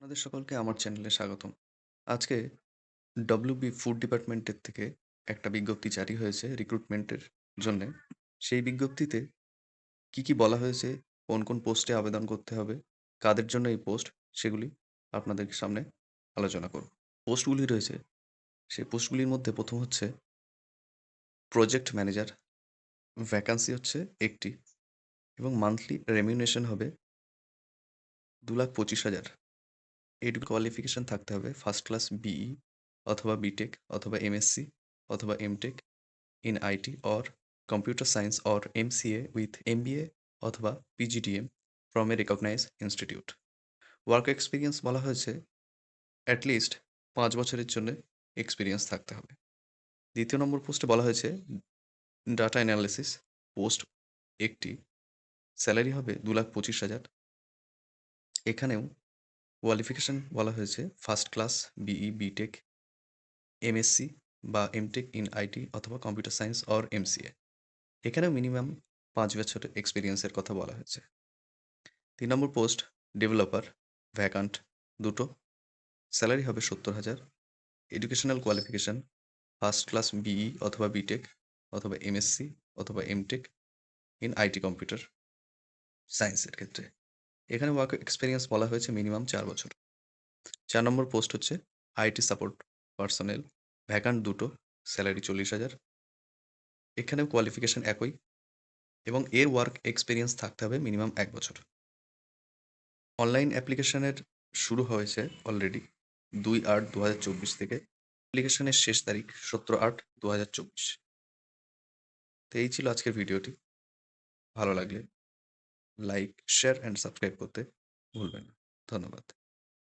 আপনাদের সকলকে আমার চ্যানেলে স্বাগতম। আজকে WB ফুড ডিপার্টমেন্টের থেকে একটা বিজ্ঞপ্তি জারি হয়েছে রিক্রুটমেন্টের জন্যে। সেই বিজ্ঞপ্তিতে কি বলা হয়েছে, কোন পোস্টে আবেদন করতে হবে, কাদের জন্য এই পোস্ট, সেগুলি আপনাদের সামনে আলোচনা করব। পোস্টগুলি রয়েছে, সেই পোস্টগুলির মধ্যে ১ম হচ্ছে প্রজেক্ট ম্যানেজার। ভ্যাকান্সি হচ্ছে ১ টি এবং মান্থলি রেমিউনেশন হবে ২,২৫,০০০। কোয়ালিফিকেশন থাকতে হবে ফার্স্ট ক্লাস বিই অথবা বিটেক অথবা এমএসসি অথবা MTech in IT or computer science or MCA with MBA অথবা PGDM from a recognised institute. Work experience বলা হয়েছে অ্যাটলিস্ট ৫ বছরের জন্য এক্সপিরিয়েন্স থাকতে হবে। দ্বিতীয় নম্বর পোস্টে বলা হয়েছে ডাটা অ্যানালিসিস পোস্ট ১টি, স্যালারি হবে ২,২৫,০০০। এখানেও কোয়ালিফিকেশন বলা হয়েছে first class BE BTech MSc বা এমটেক ইন আইটি অথবা কম্পিউটার সায়েন্স অর এমসিএ। এখানেও মিনিমাম ৫ বছরের এক্সপিরিয়েন্সের কথা বলা হয়েছে। ৩ নম্বর পোস্ট ডেভেলপার, ভ্যাকান্ট ২ টো, স্যালারি হবে ৭০,০০০। Educational qualification first class BE অথবা বিটেক অথবা এমএসসি অথবা এমটেক ইন আইটি কম্পিউটার সায়েন্সের ক্ষেত্রে। এখানে ওয়ার্ক এক্সপিরিয়েন্স বলা হয়েছে মিনিমাম ৪ বছর। ৪ নম্বর পোস্ট হচ্ছে আইটি সাপোর্ট পার্সোনেল, ভ্যাকান্ট ২ টো, স্যালারি ৪০,০০০। এখানেও কোয়ালিফিকেশন একই এবং এর ওয়ার্ক এক্সপিরিয়েন্স থাকতে হবে মিনিমাম ১ বছর। অনলাইন অ্যাপ্লিকেশনের শুরু হয়েছে অলরেডি ২/৮/২০২৪ থেকে। অ্যাপ্লিকেশনের শেষ তারিখ ১৭/৮/২০২৪। তো এই ছিল আজকের ভিডিওটি। ভালো লাগলে লাইক, শেয়ার অ্যান্ড সাবস্ক্রাইব করতে ভুলবেন না। ধন্যবাদ।